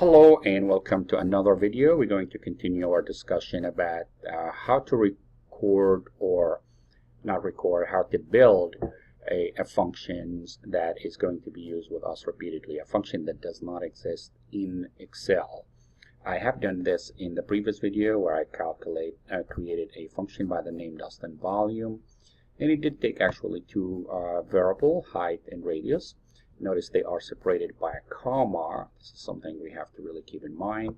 Hello and welcome to another video. We're going to continue our discussion about how to record or not record, how to build a functions that is going to be used with us repeatedly, a function that does not exist in Excel. I have done this in the previous video where I created a function by the name dust and volume, and it did take actually two variable, height and radius. Notice they are separated by a comma. This is something we have to really keep in mind.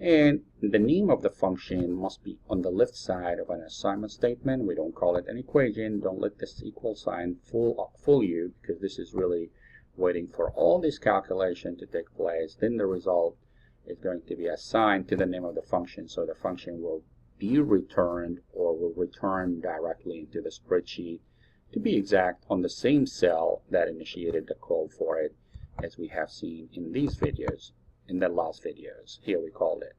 And the name of the function must be on the left side of an assignment statement. We don't call it an equation. Don't let this equal sign fool you, because this is really waiting for all this calculation to take place. Then the result is going to be assigned to the name of the function. So the function will be returned or will return directly into the spreadsheet, to be exact, on the same cell that initiated the call for it, as we have seen in these videos, in the last videos. Here we called it.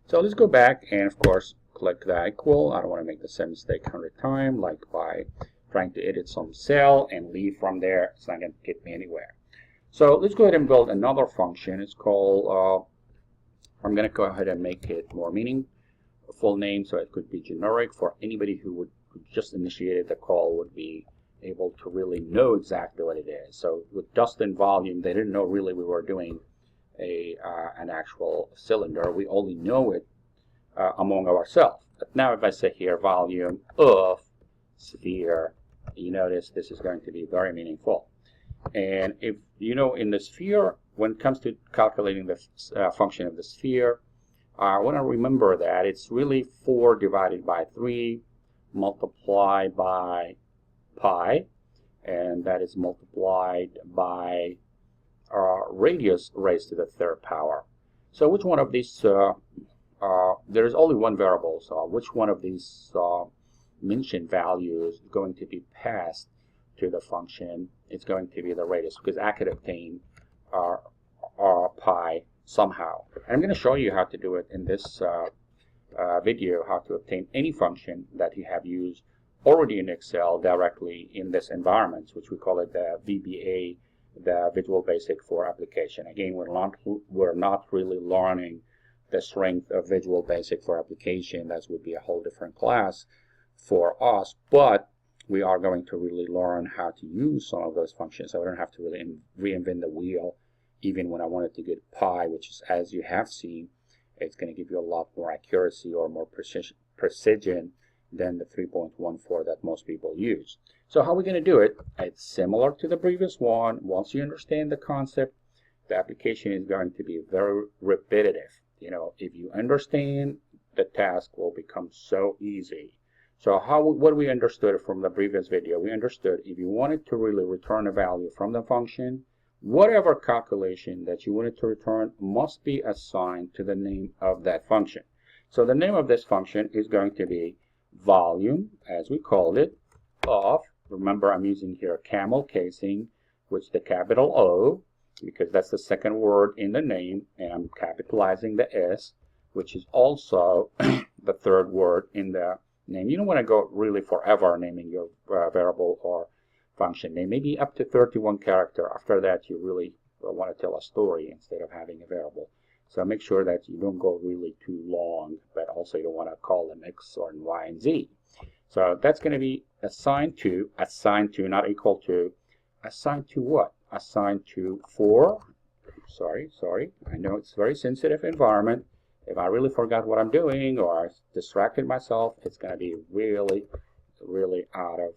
So let's go back and of course click the equal. I don't want to make the same mistake 100 times, like by trying to edit some cell and leave from there. It's not going to get me anywhere. So let's go ahead and build another function. It's called, I'm going to go ahead and make it more meaningful name, so it could be generic for anybody who just initiated the call would be able to really know exactly what it is. So with dust and volume, they didn't know really we were doing an actual cylinder. We only know it among ourselves. But now if I say here volume of sphere, you notice this is going to be very meaningful. And if you know, in the sphere, when it comes to calculating the function of the sphere, I want to remember that it's really 4 divided by 3 multiplied by pi, and that is multiplied by radius raised to the 3rd power. So which one of these, there is only one variable, so which one of these mentioned values is going to be passed to the function? It's going to be the radius, because I could obtain pi somehow. And I'm going to show you how to do it in this video, how to obtain any function that you have used already in Excel directly in this environment, which we call it the VBA, the Visual Basic for Application. Again, we're not really learning the strength of Visual Basic for Application. That would be a whole different class for us, but we are going to really learn how to use some of those functions, so I don't have to really reinvent the wheel. Even when I wanted to get pi, which is, as you have seen, it's going to give you a lot more accuracy or more precision than the 3.14 that most people use. So how are we going to do it? It's similar to the previous one. Once you understand the concept, the application is going to be very repetitive. You know, if you understand, the task will become so easy. So what we understood from the previous video, we understood if you wanted to really return a value from the function, whatever calculation that you wanted to return must be assigned to the name of that function. So the name of this function is going to be volume, as we called it, of, remember I'm using here camel casing, which the capital O, because that's the second word in the name, and I'm capitalizing the S, which is also the 3rd word in the name. You don't want to go really forever naming your variable or function name, maybe up to 31 characters. After that, you really want to tell a story instead of having a variable. So make sure that you don't go really too long, but also you don't want to call them X or Y and Z. So that's going to be assigned to, not equal to, assigned to what? Assigned to 4, sorry, I know it's a very sensitive environment. If I really forgot what I'm doing or I distracted myself, it's going to be really, really out of,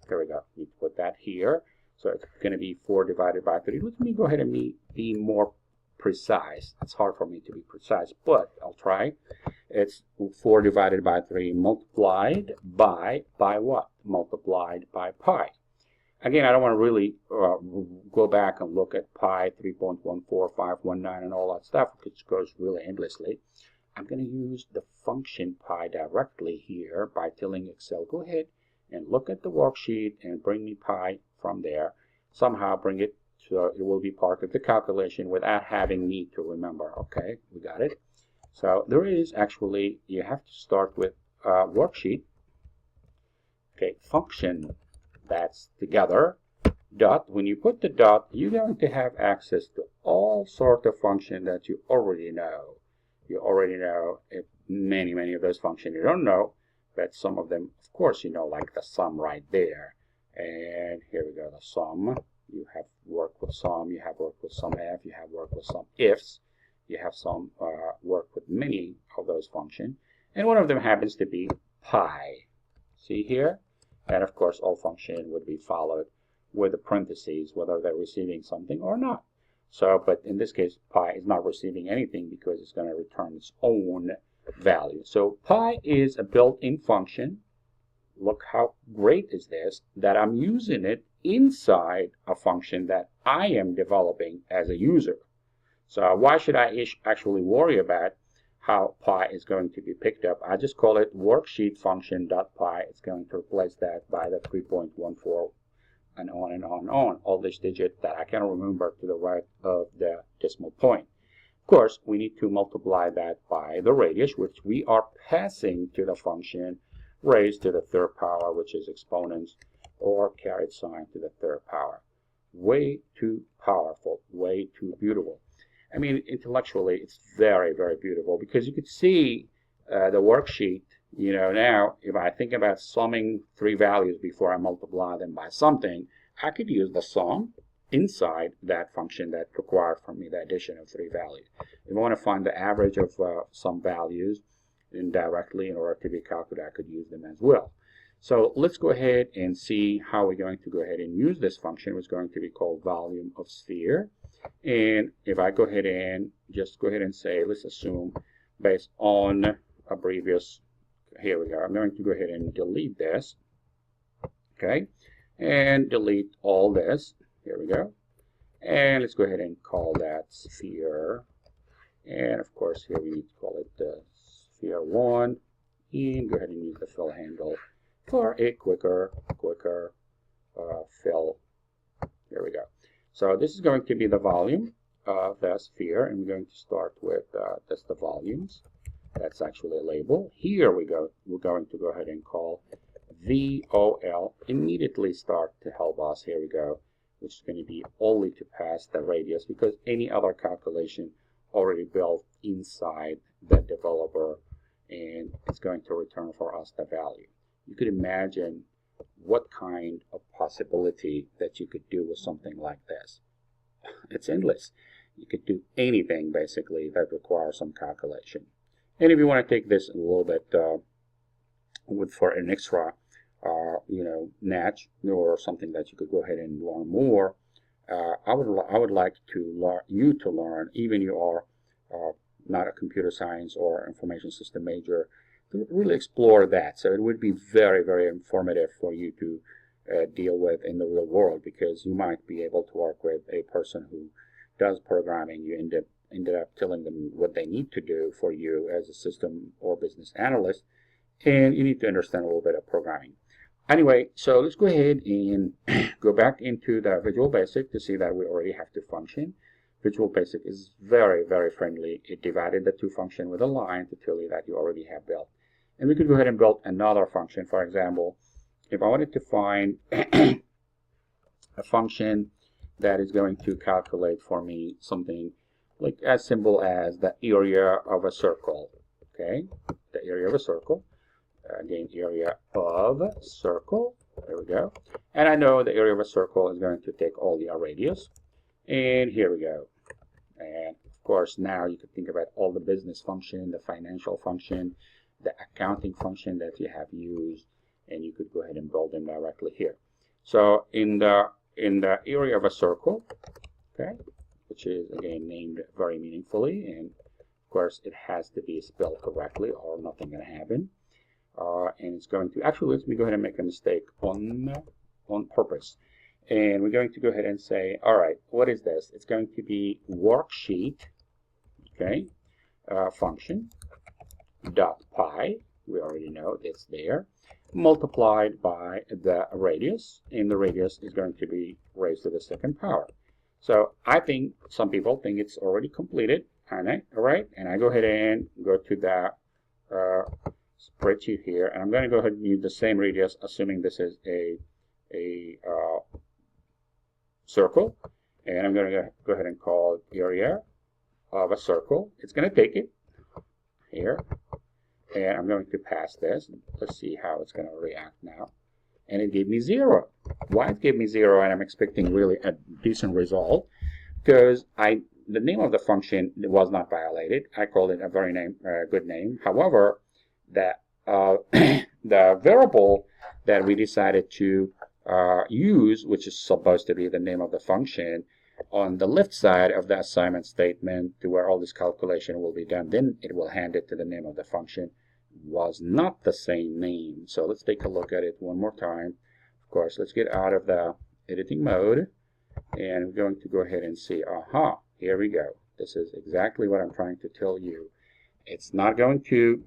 there we go, you put that here. So it's going to be 4 divided by 3. Let me go ahead and be more precise. It's hard for me to be precise, but I'll try. It's 4 divided by 3 multiplied by what? Multiplied by pi. Again, I don't want to really go back and look at pi 3.14519 and all that stuff, which goes really endlessly. I'm going to use the function pi directly here by telling Excel, go ahead and look at the worksheet and bring me pi from there. Somehow bring it so it will be part of the calculation without having me to remember. Okay, we got it. So there is actually, you have to start with worksheet. Okay, function, that's together, dot. When you put the dot, you're going to have access to all sort of function that you already know. You already know many of those functions you don't know, but some of them, of course, you know, like the sum right there. And here we go, the sum. You have worked with sum, you have worked with sum f, you have worked with some ifs, you have some work with many of those functions. And one of them happens to be pi. See here? And of course, all function would be followed with the parentheses, whether they're receiving something or not. So, but in this case, pi is not receiving anything because it's going to return its own value. So pi is a built-in function. Look how great is this, that I'm using it inside a function that I am developing as a user. So why should I actually worry about how pi is going to be picked up? I just call it worksheet function.pi. It's going to replace that by the 3.14 and on and on and on, all these digits that I can remember to the right of the decimal point. Of course, we need to multiply that by the radius, which we are passing to the function raised to the third power, which is exponents, or carried sign to the third power. Way too powerful, way too beautiful. I mean, intellectually, it's very beautiful, because you could see the worksheet. You know, now, if I think about summing three values before I multiply them by something, I could use the sum inside that function that required from me the addition of three values. If I want to find the average of some values indirectly in order to be calculated, I could use them as well. So let's go ahead and see how we're going to go ahead and use this function, which is going to be called volume of sphere. And if I go ahead and just go ahead and say, let's assume based on a previous, here we go, I'm going to go ahead and delete this, okay, and delete all this, here we go, and let's go ahead and call that sphere, and of course here we need to call it the sphere 1, and go ahead and use the fill handle for a quicker fill. Here we go. So this is going to be the volume of the sphere, and we're going to start with just the volumes. That's actually a label. Here we go. We're going to go ahead and call VOL. Immediately start to help us. Here we go, which is going to be only to pass the radius, because any other calculation already built inside the developer, and it's going to return for us the value. You could imagine what kind of possibility that you could do with something like this. It's endless. You could do anything basically that requires some calculation. And if you want to take this a little bit for an extra, you know, natch or something that you could go ahead and learn more, I would like to learn, even you are not a computer science or information system major, to really explore that. So it would be very informative for you to deal with in the real world, because you might be able to work with a person who does programming. You ended up telling them what they need to do for you as a system or business analyst, and you need to understand a little bit of programming. Anyway, so let's go ahead and go back into the Visual Basic to see that we already have two functions. Visual Basic is very friendly. It divided the two functions with a line to tell you that you already have built. And we could go ahead and build another function. For example, if I wanted to find a function that is going to calculate for me something like as simple as the area of a circle, okay? The area of a circle. Again, area of a circle. There we go. And I know the area of a circle is going to take all the radius. And here we go. And of course, now you can think about all the business function, the financial function, the accounting function that you have used, and you could go ahead and build them directly here. So in the area of a circle, okay, which is again named very meaningfully, and of course it has to be spelled correctly or nothing going to happen. And it's going to, actually, let me go ahead and make a mistake on purpose. And we're going to go ahead and say, all right, what is this? It's going to be worksheet, okay, function dot pi. We already know it's there, multiplied by the radius, and the radius is going to be raised to the second power. So I think some people think it's already completed, all right, and I go ahead and go to the spreadsheet here, and I'm going to go ahead and use the same radius, assuming this is a circle, And I'm going to go ahead and call area of a circle. It's going to take it here, and I'm going to pass this. Let's see how it's going to react now. And it gave me 0. Why it gave me 0 and I'm expecting really a decent result? Because the name of the function was not violated. I called it a very good name. However, the variable that we decided to use, which is supposed to be the name of the function, on the left side of the assignment statement to where all this calculation will be done, then it will hand it to the name of the function, was not the same name. So let's take a look at it one more time. Of course, let's get out of the editing mode, and we're going to go ahead and see, aha, here we go. This is exactly what I'm trying to tell you. It's not going to